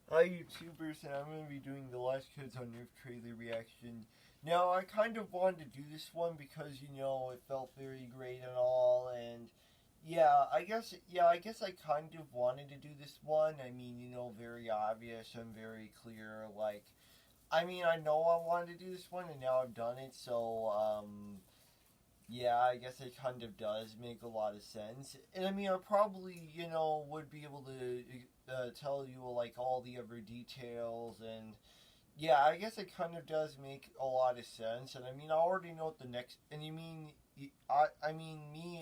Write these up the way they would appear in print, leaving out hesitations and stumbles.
Hi YouTubers, and I'm going to be doing the Last Kids on Earth trailer reaction. Now, I kind of wanted to do this one because, it felt very great and all, and I guess I kind of wanted to do this one. I mean, very obvious and very clear, I know I wanted to do this one, and now I've done it, so, yeah, I guess it kind of does make a lot of sense. And I mean, I probably, would be able to tell you, like, all the other details. And yeah, I guess it kind of does make a lot of sense. And I mean, I already know what the next. And you mean, me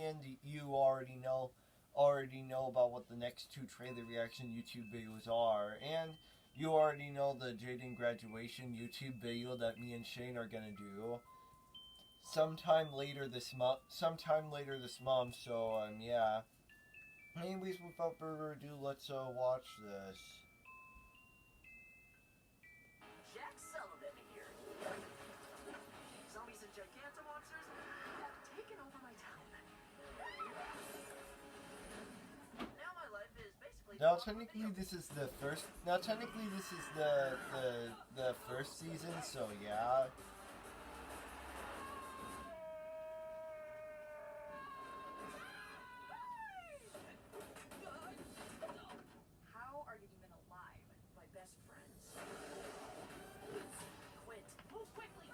and you already know about what the next two trailer reaction YouTube videos are. And you already know the Jaden graduation YouTube video that me and Shane are gonna do sometime later this month. So yeah. Anyways, without further ado, let's watch this. Jack Sullivan here. Zombies and gigantomonsters have taken over my town. Now my life is basically Now technically this is the first. Now technically this is the first season. So yeah. How are you even alive? My best friends. Quint, move quickly!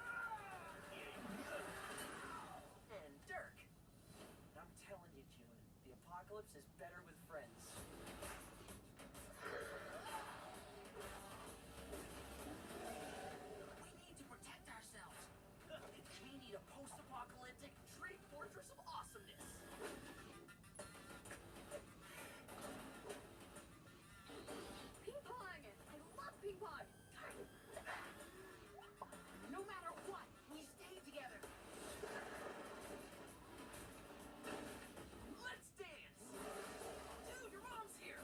And Dirk. I'm telling you, June, the apocalypse is better with friends. We need to protect ourselves. We need a post-apocalyptic tree fortress of awesomeness. Ping pong! I love ping pong! No matter what, we stay together. Let's dance! Dude, your mom's here!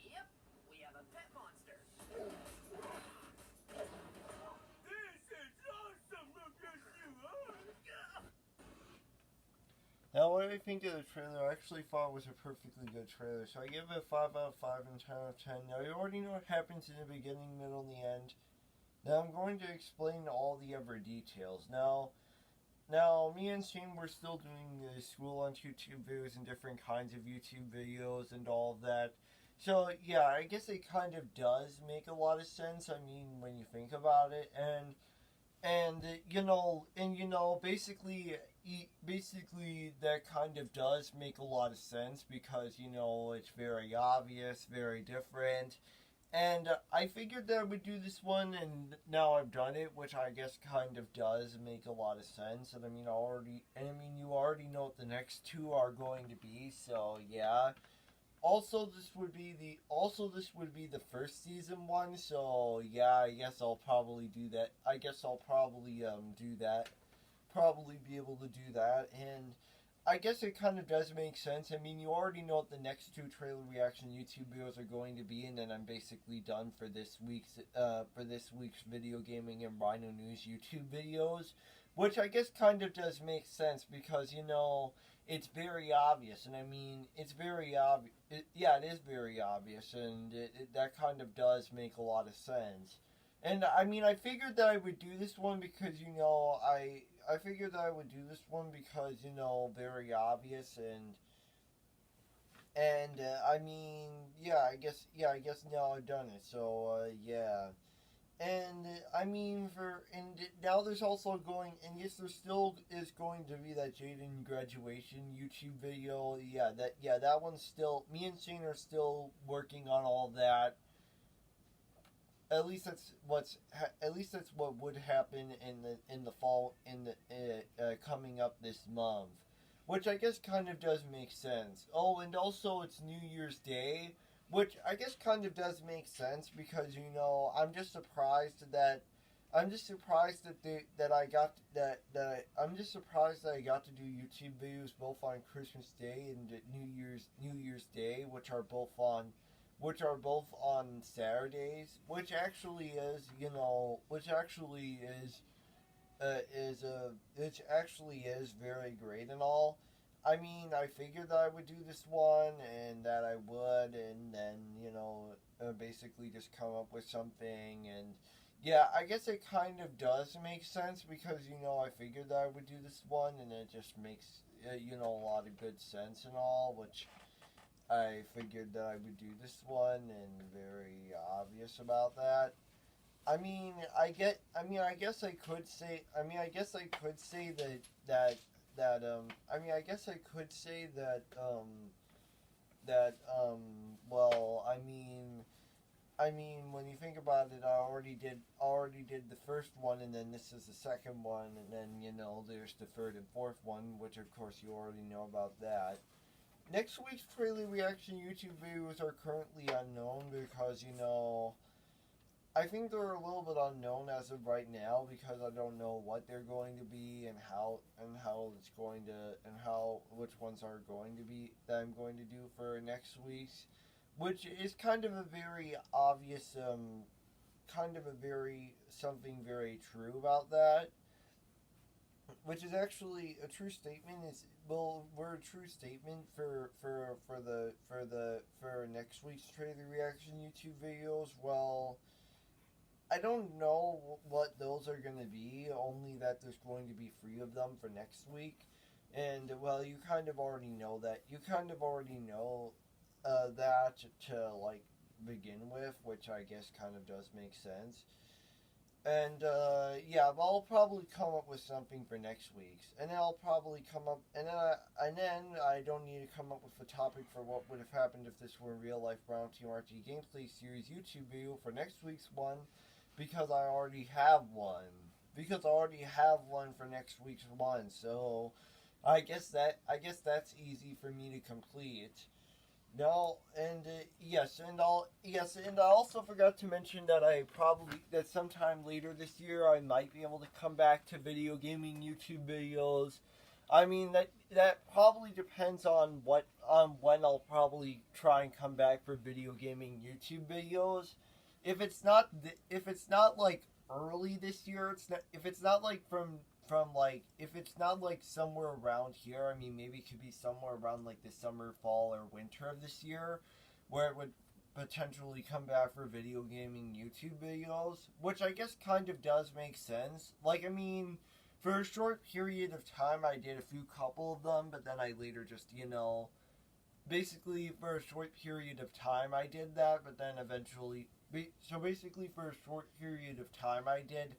Yep, we have a pet monster. This is awesome! Look at you! Now what I think of the trailer, I actually thought it was a perfectly good trailer. So I give it a 5 out of 5 and 10 out of 10. Now you already know what happens in the beginning, middle, and the end. Now I'm going to explain all the other details. Now, me and Shane were still doing the school on YouTube videos and different kinds of YouTube videos and all of that. So, yeah, I guess it kind of does make a lot of sense. I mean, when you think about it. Basically, that kind of does make a lot of sense because, it's very obvious, very different. And I figured that I would do this one, and now I've done it, which I guess kind of does make a lot of sense. You already know what the next two are going to be. So yeah. Also, this would be the first season one. So yeah, I guess I'll probably do that. I guess I'll probably do that. Probably be able to do that, and I guess it kind of does make sense. I mean, you already know what the next two trailer reaction YouTube videos are going to be, and then I'm basically done for this week's video gaming and Rhino News YouTube videos, which I guess kind of does make sense because it's very obvious, and I mean it's very obvious. Yeah, it is very obvious, and that kind of does make a lot of sense. And I mean, I figured that I would do this one because I figured that I would do this one because very obvious, and I mean I guess now I've done it. So yeah. And I mean now there's also going, and yes, there still is going to be that Jaden graduation YouTube video. That one's still, me and Shane are still working on all that. At least that's what would happen in the fall, in the coming up this month, which I guess kind of does make sense. Oh, and also it's New Year's Day, which I guess kind of does make sense because I'm just surprised that I got to do YouTube videos both on Christmas Day and New Year's Day, which are both on Saturdays, which actually is very great and all. I mean, I figured that I would do this one and that I would, and then, you know, basically just come up with something. And yeah, I guess it kind of does make sense because, you know, I figured that I would do this one, and it just makes, you know, a lot of good sense and all, which I figured that I would do this one, and very obvious about that. I guess I could say. I guess I could say I guess I could say that. Well, when you think about it, I already did the first one, and then this is the second one, and then, you know, there's the third and fourth one, which of course you already know about that. Next week's trailer reaction YouTube videos are currently unknown because, you know, I think they're a little bit unknown as of right now because I don't know what they're going to be and how it's going to and how which ones are going to be that I'm going to do for next week's, which is kind of a very obvious kind of a very something very true about that, which is actually a true statement. Is well, we're a true statement for next week's trailer reaction YouTube videos. Well, I don't know what those are going to be, only that there's going to be 3 of them for next week. And, well, you kind of already know that. You kind of already know that to, like, begin with, which I guess kind of does make sense. And, yeah, but I'll probably come up with something for next week's. And then I'll probably come up, and then I don't need to come up with a topic for what would have happened if this were a real-life Brown Team RT Gameplay Series YouTube video for next week's one. Because I already have one. Because I already have one for next week's one. So I guess that's easy for me to complete. No, and and I also forgot to mention that sometime later this year I might be able to come back to video gaming YouTube videos. I mean that probably depends on when I'll probably try and come back for video gaming YouTube videos. If it's not like early this year, if it's not like if it's not like somewhere around here, I mean, maybe it could be somewhere around like the summer, fall, or winter of this year, where it would potentially come back for video gaming YouTube videos, which I guess kind of does make sense. Like, I mean, for a short period of time, I did a couple of them, but then I later just, you know, basically for a short period of time I did that, but then eventually. So basically, for a short period of time, I did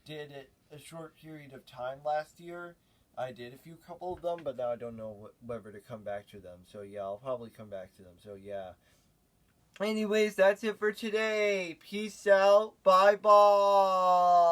it a short period of time last year. I did a couple of them, but now I don't know whether to come back to them. So yeah, I'll probably come back to them. So yeah. Anyways, that's it for today. Peace out. Bye bye.